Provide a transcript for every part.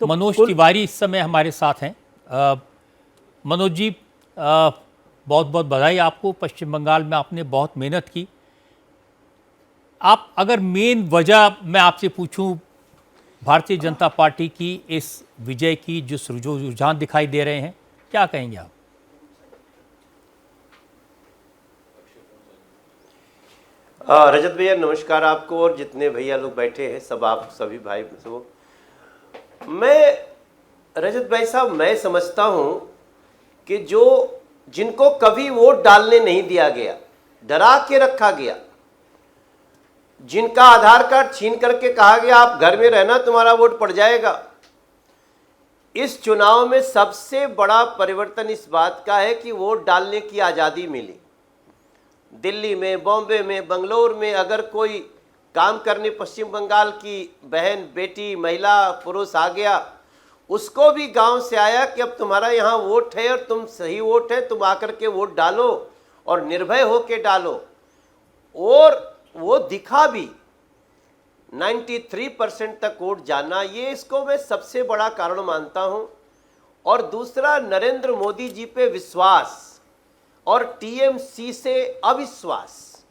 तो मनोज तिवारी इस समय हमारे साथ हैं। मनोज जी, बहुत बहुत बधाई आपको। पश्चिम बंगाल में आपने बहुत मेहनत की। आप अगर मेन वजह मैं आपसे पूछूं भारतीय जनता पार्टी की इस विजय की, जो रुझान दिखाई दे रहे हैं, क्या कहेंगे आप? रजत भैया नमस्कार आपको और जितने भैया लोग बैठे हैं सब, आप सभी भाई सब। मैं रजत भाई साहब, मैं समझता हूं कि जिनको कभी वोट डालने नहीं दिया गया, डरा के रखा गया, जिनका आधार कार्ड छीन करके कहा गया आप घर में रहना तुम्हारा वोट पड़ जाएगा, इस चुनाव में सबसे बड़ा परिवर्तन इस बात का है कि वोट डालने की आज़ादी मिली। दिल्ली में, बॉम्बे में, बंगलोर में अगर कोई काम करने पश्चिम बंगाल की बहन, बेटी, महिला, पुरुष आ गया, उसको भी गांव से आया कि अब तुम्हारा यहाँ वोट है और तुम सही वोट है, तुम आकर के वोट डालो और निर्भय होके डालो। और वो दिखा भी 93% तक वोट जाना, ये इसको मैं सबसे बड़ा कारण मानता हूँ। और दूसरा, नरेंद्र मोदी जी पे विश्वास और टीएमसी से अविश्वास।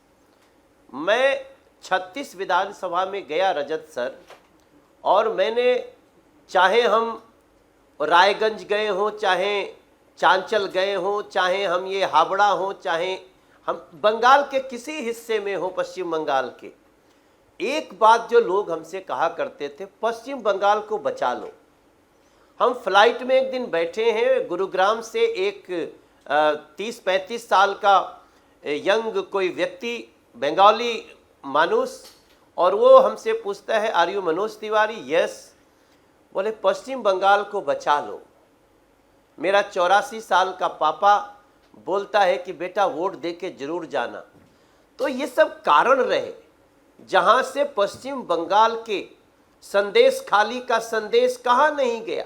मैं 36 विधानसभा में गया रजत सर, और मैंने, चाहे हम रायगंज गए हों, चाहे चांचल गए हों, चाहे हम ये हावड़ा हों, चाहे हम बंगाल के किसी हिस्से में हो, पश्चिम बंगाल के, एक बात जो लोग हमसे कहा करते थे, पश्चिम बंगाल को बचा लो। हम फ्लाइट में एक दिन बैठे हैं, गुरुग्राम से एक 30-35 साल का यंग कोई व्यक्ति, बंगाली मानुस, और वो हमसे पूछता है, are you Manoj Tiwari? Yes. बोले पश्चिम बंगाल को बचा लो। मेरा 84 साल का पापा बोलता है कि बेटा वोट दे के जरूर जाना। तो ये सब कारण रहे जहां से पश्चिम बंगाल के संदेश खाली का संदेश कहाँ नहीं गया।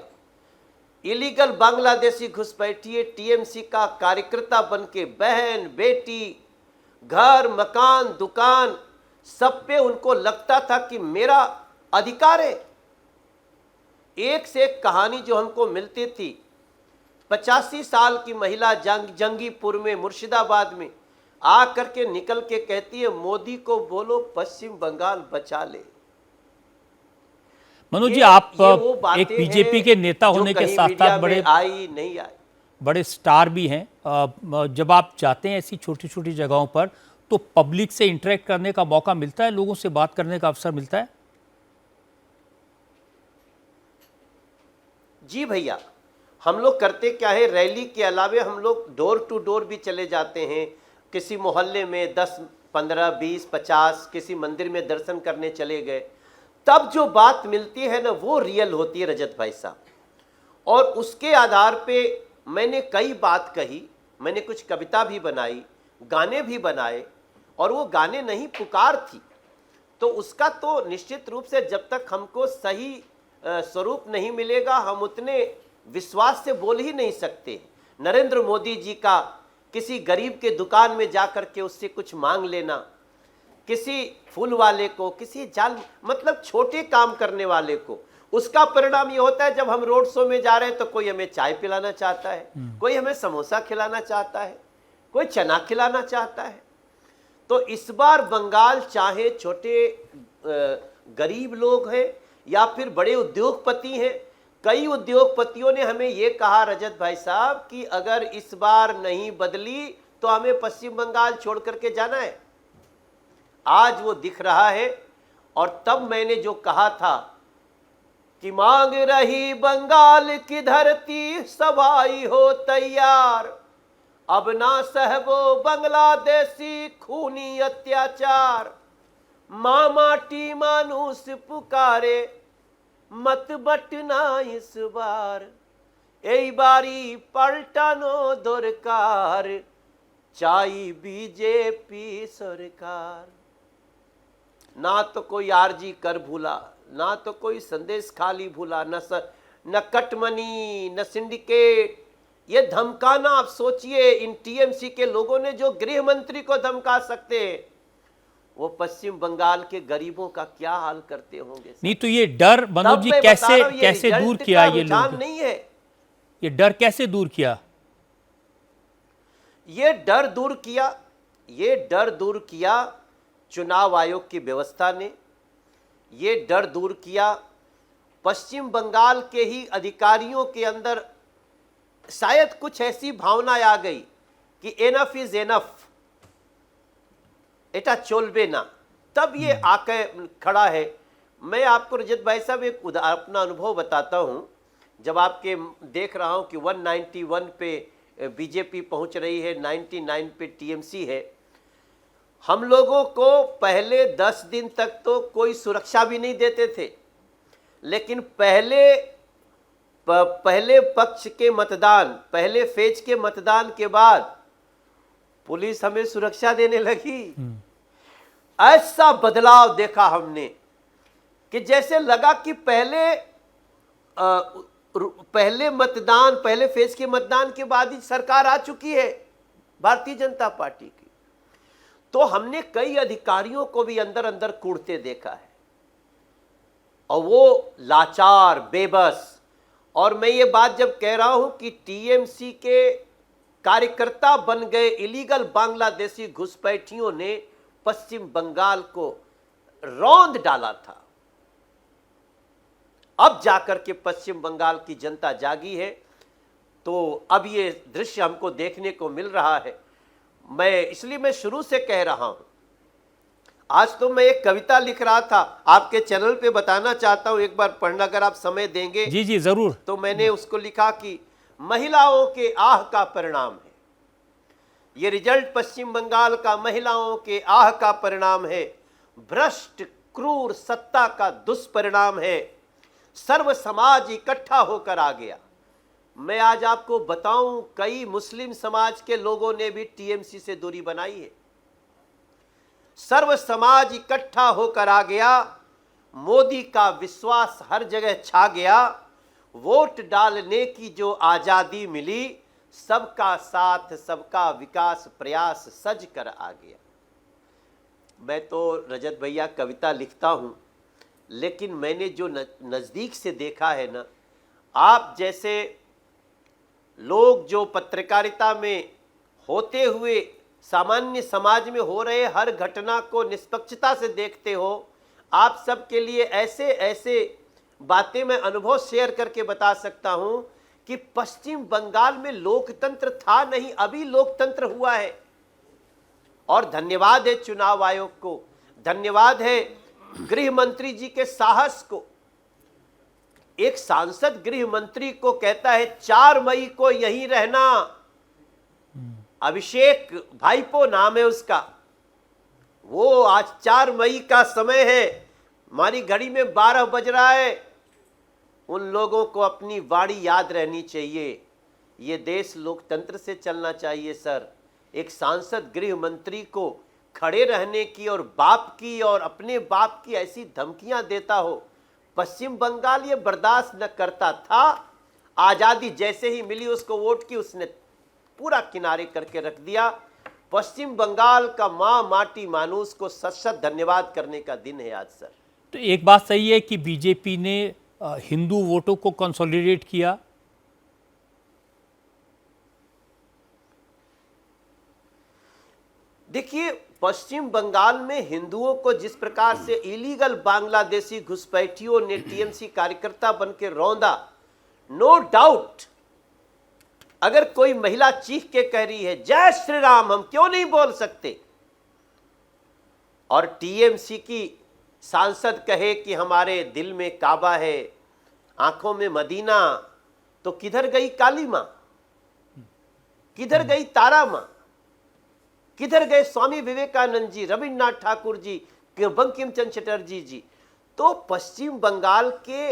इलीगल बांग्लादेशी घुसपैठिए टीएमसी का कार्यकर्ता बन के बहन, बेटी, घर, मकान, दुकान, सब पे उनको लगता था कि मेरा अधिकार है। एक से एक कहानी जो हमको मिलती थी, 85 साल की महिला जंगीपुर में, मुर्शिदाबाद में आ करके निकल के कहती है, मोदी को बोलो पश्चिम बंगाल बचा ले। मनोज जी, आप एक बातें बीजेपी के नेता होने के साथ साथ बड़े आई नहीं आई, बड़े स्टार भी हैं। जब आप जाते हैं ऐसी छोटी छोटी जगहों पर, तो पब्लिक से इंटरेक्ट करने का मौका मिलता है, लोगों से बात करने का अवसर मिलता है? जी भैया, हम लोग करते क्या है, रैली के अलावे हम लोग डोर टू डोर भी चले जाते हैं। किसी मोहल्ले में 10, 15, 20, 50 किसी मंदिर में दर्शन करने चले गए, तब जो बात मिलती है ना, वो रियल होती है रजत भाई साहब। और उसके आधार पे मैंने कई बात कही, मैंने कुछ कविता भी बनाई, गाने भी बनाए, और वो गाने नहीं पुकार थी। तो उसका तो निश्चित रूप से जब तक हमको सही स्वरूप नहीं मिलेगा, हम उतने विश्वास से बोल ही नहीं सकते। नरेंद्र मोदी जी का किसी गरीब के दुकान में जाकर के उससे कुछ मांग लेना, किसी फूल वाले को, किसी जाल, मतलब छोटे काम करने वाले को, उसका परिणाम ये होता है जब हम रोड शो में जा रहे हैं तो कोई हमें चाय पिलाना चाहता है, कोई हमें समोसा खिलाना चाहता है, कोई चना खिलाना चाहता है। तो इस बार बंगाल चाहे छोटे गरीब लोग हैं या फिर बड़े उद्योगपति हैं, कई उद्योगपतियों ने हमें ये कहा रजत भाई साहब कि अगर इस बार नहीं बदली तो हमें पश्चिम बंगाल छोड़ करके जाना है। आज वो दिख रहा है। और तब मैंने जो कहा था कि मांग रही बंगाल की धरती, सब आई हो तैयार, अब ना सहबो बांग्लादेशी खूनी अत्याचार, माँ माटी मानुष पुकारे, मत बटना इस बार, এই বাড়ি পাল্টানো দরকার, চাই बीजेपी सरकार। ना तो कोई आरजी कर भूला, ना तो कोई संदेश खाली भूला, न कटमनी, न सिंडिकेट। ये धमकाना, आप सोचिए, इन टीएमसी के लोगों ने जो गृह मंत्री को धमका सकते हैं, वो पश्चिम बंगाल के गरीबों का क्या हाल करते होंगे। नहीं तो ये डर मनोज जी कैसे दूर किया ये लोग, नहीं है, ये डर कैसे दूर किया? ये डर दूर किया चुनाव आयोग की व्यवस्था ने, ये डर दूर किया पश्चिम बंगाल के ही अधिकारियों के अंदर शायद कुछ ऐसी भावना आ गई कि एनफ इज एनफ, एटा चोलबे ना, तब ये आके खड़ा है। मैं आपको रजत भाई साहब एक अपना अनुभव बताता हूं। जब आपके देख रहा हूं कि 191 पे बीजेपी पहुंच रही है, 99 पे टीएमसी है। हम लोगों को पहले 10 दिन तक तो कोई सुरक्षा भी नहीं देते थे, लेकिन पहले पक्ष के मतदान, पहले फेज के मतदान के बाद पुलिस हमें सुरक्षा देने लगी। ऐसा बदलाव देखा हमने कि जैसे लगा कि पहले फेज के मतदान के बाद ही सरकार आ चुकी है भारतीय जनता पार्टी की। तो हमने कई अधिकारियों को भी अंदर अंदर कूड़ते देखा है, और वो लाचार, बेबस। और मैं ये बात जब कह रहा हूं कि टीएमसी के कार्यकर्ता बन गए इलीगल बांग्लादेशी घुसपैठियों ने पश्चिम बंगाल को रौंद डाला था, अब जाकर के पश्चिम बंगाल की जनता जागी है। तो अब ये दृश्य हमको देखने को मिल रहा है। इसलिए मैं शुरू से कह रहा हूं, आज तो मैं एक कविता लिख रहा था, आपके चैनल पे बताना चाहता हूं, एक बार पढ़ना अगर आप समय देंगे। जी जी जरूर। तो मैंने उसको लिखा कि महिलाओं के आह का परिणाम है ये रिजल्ट, पश्चिम बंगाल का महिलाओं के आह का परिणाम है, भ्रष्ट क्रूर सत्ता का दुष्परिणाम है, सर्व समाज इकट्ठा होकर आ गया। मैं आज आपको बताऊं, कई मुस्लिम समाज के लोगों ने भी टीएमसी से दूरी बनाई है। सर्व समाज इकट्ठा होकर आ गया, मोदी का विश्वास हर जगह छा गया, वोट डालने की जो आजादी मिली, सबका साथ सबका विकास प्रयास सज कर आ गया। मैं तो रजत भैया कविता लिखता हूं, लेकिन मैंने जो नजदीक से देखा है ना, आप जैसे लोग जो पत्रकारिता में होते हुए सामान्य समाज में हो रहे हर घटना को निष्पक्षता से देखते हो, आप सबके लिए ऐसे ऐसे बातें मैं अनुभव शेयर करके बता सकता हूं कि पश्चिम बंगाल में लोकतंत्र था नहीं, अभी लोकतंत्र हुआ है। और धन्यवाद है चुनाव आयोग को, धन्यवाद है गृह मंत्री जी के साहस को। एक सांसद गृह मंत्री को कहता है 4 मई को यहीं रहना, अभिषेक भाईपो नाम है उसका, वो आज 4 मई का समय है, हमारी घड़ी में 12 बज रहा है। उन लोगों को अपनी वाणी याद रहनी चाहिए। ये देश लोकतंत्र से चलना चाहिए सर। एक सांसद गृह मंत्री को खड़े रहने की और बाप की और अपने बाप की ऐसी धमकियां देता हो, पश्चिम बंगाल ये बर्दाश्त न करता था। आजादी जैसे ही मिली उसको वोट की, उसने पूरा किनारे करके रख दिया। पश्चिम बंगाल का माँ माटी मानूस को सत सत धन्यवाद करने का दिन है आज सर। तो एक बात सही है कि बीजेपी ने हिंदू वोटों को कंसोलिडेट किया। देखिए, पश्चिम बंगाल में हिंदुओं को जिस प्रकार से इलीगल बांग्लादेशी घुसपैठियों ने टीएमसी कार्यकर्ता बनकर रौंदा, नो डाउट अगर कोई महिला चीख के कह रही है जय श्री राम, हम क्यों नहीं बोल सकते, और टीएमसी की सांसद कहे कि हमारे दिल में काबा है, आंखों में मदीना, तो किधर गई काली मां, किधर गई तारा मां, किधर गए स्वामी विवेकानंद जी, रविन्द्रनाथ ठाकुर जी, बंकिम चंद्र चटर्जी जी। तो पश्चिम बंगाल के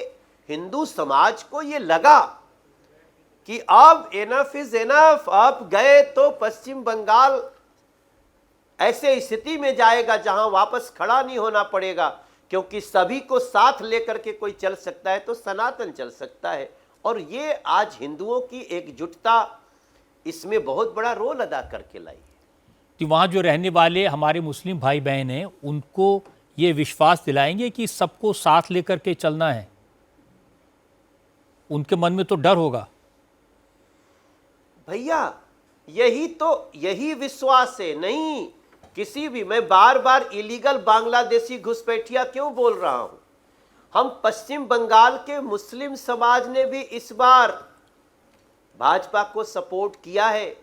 हिंदू समाज को यह लगा कि अब एनफ इज एनफ, अब गए तो पश्चिम बंगाल ऐसे स्थिति में जाएगा जहां वापस खड़ा नहीं होना पड़ेगा, क्योंकि सभी को साथ लेकर के कोई चल सकता है तो सनातन चल सकता है। और ये आज हिंदुओं की एकजुटता इसमें बहुत बड़ा रोल अदा करके लाई है। तो वहाँ जो रहने वाले हमारे मुस्लिम भाई बहन हैं उनको ये विश्वास दिलाएंगे कि सबको साथ लेकर के चलना है? उनके मन में तो डर होगा। भैया यही विश्वास है। नहीं, किसी भी, मैं बार बार इलीगल बांग्लादेशी घुसपैठिया क्यों बोल रहा हूं? हम पश्चिम बंगाल के मुस्लिम समाज ने भी इस बार भाजपा को सपोर्ट किया है।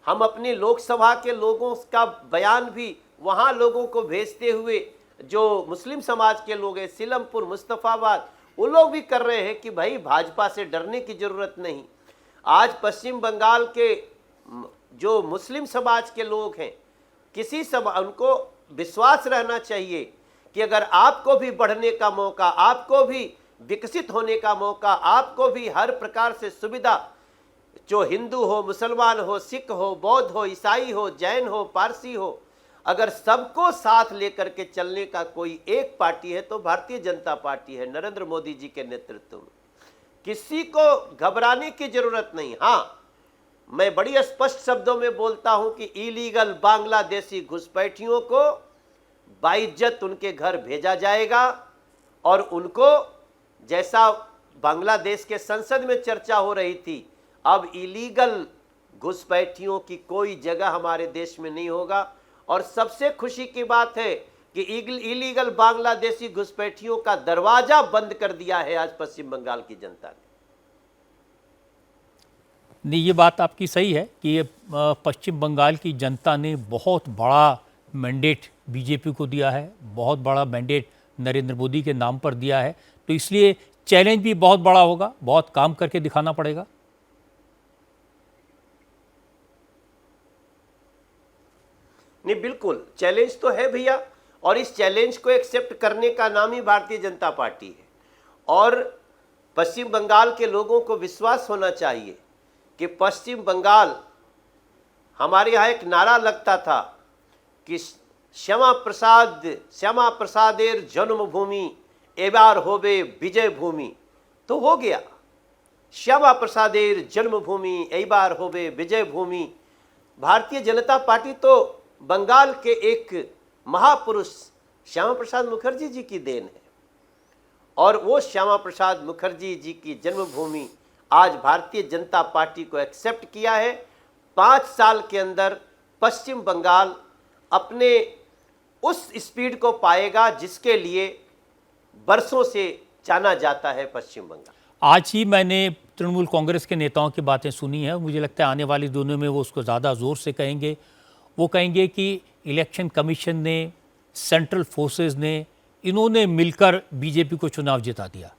हम अपनी लोकसभा के लोगों का बयान भी वहां लोगों को भेजते हुए, जो मुस्लिम समाज के लोग हैं सीलमपुर, मुस्तफाबाद, वो लोग भी कर रहे हैं कि भाई भाजपा से डरने की जरूरत नहीं। आज पश्चिम बंगाल के जो मुस्लिम समाज के लोग हैं, उनको विश्वास रहना चाहिए कि अगर आपको भी बढ़ने का मौका, आपको भी विकसित होने का मौका, आपको भी हर प्रकार से सुविधा, जो हिंदू हो, मुसलमान हो, सिख हो, बौद्ध हो, ईसाई हो, जैन हो, पारसी हो, अगर सबको साथ लेकर के चलने का कोई एक पार्टी है तो भारतीय जनता पार्टी है, नरेंद्र मोदी जी के नेतृत्व में। किसी को घबराने की जरूरत नहीं। हाँ, मैं बड़ी स्पष्ट शब्दों में बोलता हूं कि इलीगल बांग्लादेशी घुसपैठियों को बाइज्जत उनके घर भेजा जाएगा और उनको, जैसा बांग्लादेश के संसद में चर्चा हो रही थी, अब इलीगल घुसपैठियों की कोई जगह हमारे देश में नहीं होगा। और सबसे खुशी की बात है कि इलीगल बांग्लादेशी घुसपैठियों का दरवाजा बंद कर दिया है आज पश्चिम बंगाल की जनता ने। नहीं, ये बात आपकी सही है कि ये पश्चिम बंगाल की जनता ने बहुत बड़ा मैंडेट बीजेपी को दिया है, बहुत बड़ा मैंडेट नरेंद्र मोदी के नाम पर दिया है, तो इसलिए चैलेंज भी बहुत बड़ा होगा, बहुत काम करके दिखाना पड़ेगा। नहीं, बिल्कुल चैलेंज तो है भैया, और इस चैलेंज को एक्सेप्ट करने का नाम ही भारतीय जनता पार्टी है। और पश्चिम बंगाल के लोगों को विश्वास होना चाहिए कि पश्चिम बंगाल, हमारे यहाँ एक नारा लगता था कि श्यामा प्रसादेर जन्मभूमि एबार होबे विजय भूमि, तो हो गया। श्यामा प्रसादेर जन्मभूमि एबार होबे विजय भूमि। भारतीय जनता पार्टी तो बंगाल के एक महापुरुष श्यामा प्रसाद मुखर्जी जी की देन है, और वो श्यामा प्रसाद मुखर्जी जी की जन्मभूमि आज भारतीय जनता पार्टी को एक्सेप्ट किया है। 5 साल के अंदर पश्चिम बंगाल अपने उस स्पीड को पाएगा जिसके लिए बरसों से जाना जाता है पश्चिम बंगाल। आज ही मैंने तृणमूल कांग्रेस के नेताओं की बातें सुनी हैं, मुझे लगता है आने वाले दिनों में वो उसको ज़्यादा ज़ोर से कहेंगे। वो कहेंगे कि इलेक्शन कमीशन ने, सेंट्रल फोर्सेस ने, इन्होंने मिलकर बीजेपी को चुनाव जिता दिया।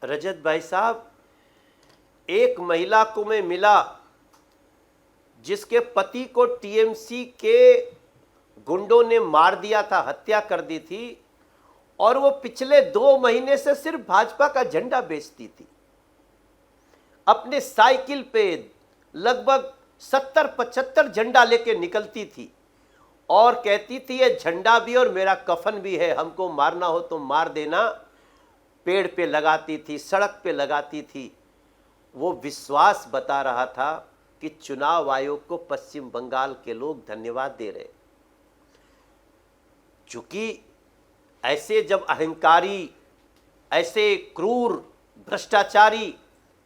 रजत भाई साहब, एक महिला को मैं मिला जिसके पति को टीएमसी के गुंडों ने मार दिया था, हत्या कर दी थी, और वो पिछले 2 महीने से सिर्फ भाजपा का झंडा बेचती थी। अपने साइकिल पे लगभग 70-75 झंडा लेके निकलती थी और कहती थी ये झंडा भी और मेरा कफन भी है, हमको मारना हो तो मार देना। पेड़ पे लगाती थी, सड़क पे लगाती थी। वो विश्वास बता रहा था कि चुनाव आयोग को पश्चिम बंगाल के लोग धन्यवाद दे रहे, क्योंकि ऐसे जब अहंकारी, ऐसे क्रूर, भ्रष्टाचारी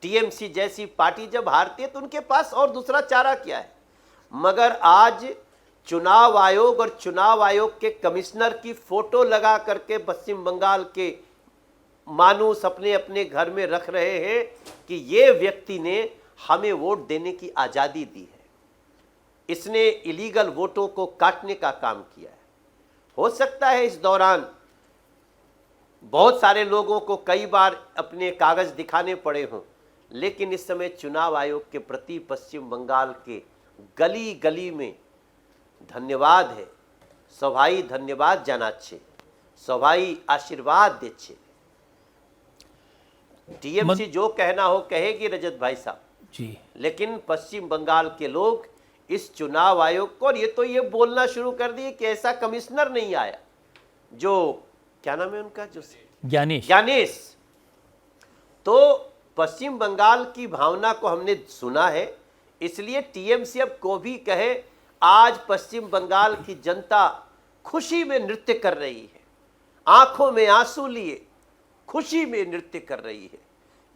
टीएमसी जैसी पार्टी जब हारती है तो उनके पास और दूसरा चारा क्या है। मगर आज चुनाव आयोग और चुनाव आयोग के कमिश्नर की फोटो लगा करके पश्चिम बंगाल के मानूस अपने अपने घर में रख रहे हैं कि ये व्यक्ति ने हमें वोट देने की आज़ादी दी है, इसने इलीगल वोटों को काटने का काम किया है। हो सकता है इस दौरान बहुत सारे लोगों को कई बार अपने कागज दिखाने पड़े हों, लेकिन इस समय चुनाव आयोग के प्रति पश्चिम बंगाल के गली गली में धन्यवाद है। सभाई धन्यवाद जानाচ্ছে, सभाई आशीर्वाद देছে। टीएमसी जो कहना हो कहेगी रजत भाई साहब जी, लेकिन पश्चिम बंगाल के लोग इस चुनाव आयोग को, और ये तो ये बोलना शुरू कर दिए कि ऐसा कमिश्नर नहीं आया, जो क्या नाम है उनका, जो ज्ञानेश, तो पश्चिम बंगाल की भावना को हमने सुना है, इसलिए टीएमसी अब को भी कहे आज पश्चिम बंगाल की जनता खुशी में नृत्य कर रही है, आंखों में आंसू लिए खुशी में नृत्य कर रही है।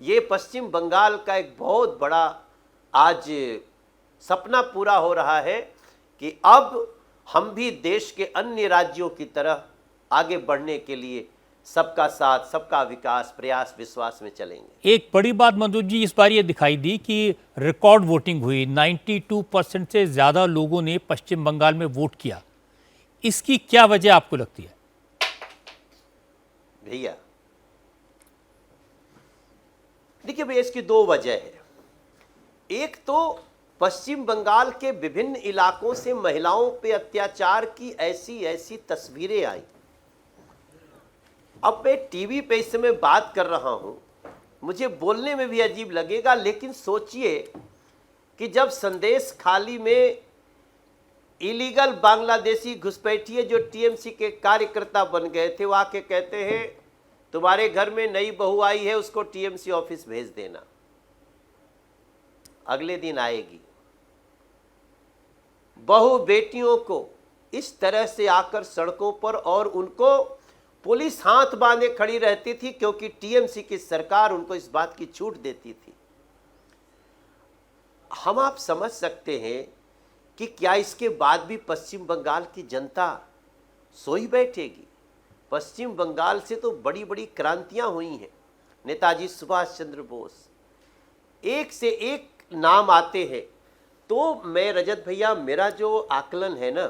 ये पश्चिम बंगाल का एक बहुत बड़ा आज सपना पूरा हो रहा है कि अब हम भी देश के अन्य राज्यों की तरह आगे बढ़ने के लिए सबका साथ, सबका विकास, प्रयास, विश्वास में चलेंगे। एक बड़ी बात मनोज जी इस बार ये दिखाई दी कि रिकॉर्ड वोटिंग हुई, 92% से ज़्यादा लोगों ने पश्चिम बंगाल में वोट किया। इसकी क्या वजह आपको लगती है? भैया देखिए भैया, इसकी दो वजह है। एक तो पश्चिम बंगाल के विभिन्न इलाकों से महिलाओं पे अत्याचार की ऐसी ऐसी तस्वीरें आई। अब मैं टीवी पे इस समय बात कर रहा हूं, मुझे बोलने में भी अजीब लगेगा, लेकिन सोचिए कि जब संदेश खाली में इलीगल बांग्लादेशी घुसपैठिए जो टीएमसी के कार्यकर्ता बन गए थे, वो आके कहते हैं तुम्हारे घर में नई बहू आई है, उसको टीएमसी ऑफिस भेज देना, अगले दिन आएगी। बहू बेटियों को इस तरह से आकर सड़कों पर, और उनको पुलिस हाथ बांधे खड़ी रहती थी क्योंकि टीएमसी की सरकार उनको इस बात की छूट देती थी। हम आप समझ सकते हैं कि क्या इसके बाद भी पश्चिम बंगाल की जनता सोई बैठेगी? पश्चिम बंगाल से तो बड़ी बड़ी क्रांतियां हुई हैं। नेताजी सुभाष चंद्र बोस, एक से एक नाम आते हैं। तो मैं रजत भैया, मेरा जो आकलन है ना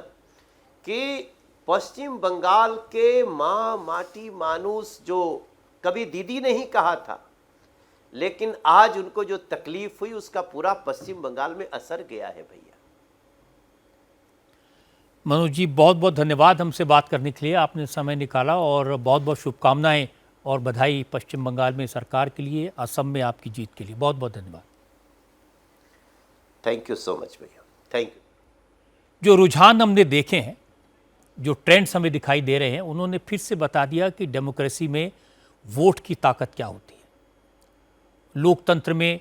कि पश्चिम बंगाल के माँ माटी मानुस जो कभी दीदी नहीं कहा था, लेकिन आज उनको जो तकलीफ हुई उसका पूरा पश्चिम बंगाल में असर गया है भैया। मनोज जी बहुत बहुत धन्यवाद हमसे बात करने के लिए, आपने समय निकाला, और बहुत बहुत शुभकामनाएं और बधाई पश्चिम बंगाल में सरकार के लिए, असम में आपकी जीत के लिए। बहुत बहुत धन्यवाद। थैंक यू सो मच भैया, थैंक यू। जो रुझान हमने देखे हैं, जो ट्रेंड्स हमें दिखाई दे रहे हैं, उन्होंने फिर से बता दिया कि डेमोक्रेसी में वोट की ताकत क्या होती है। लोकतंत्र में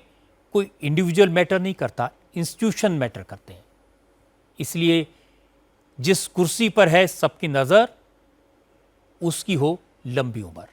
कोई इंडिविजुअल मैटर नहीं करता, इंस्टीट्यूशन मैटर करते हैं। इसलिए जिस कुर्सी पर है सबकी नज़र, उसकी हो लंबी उम्र।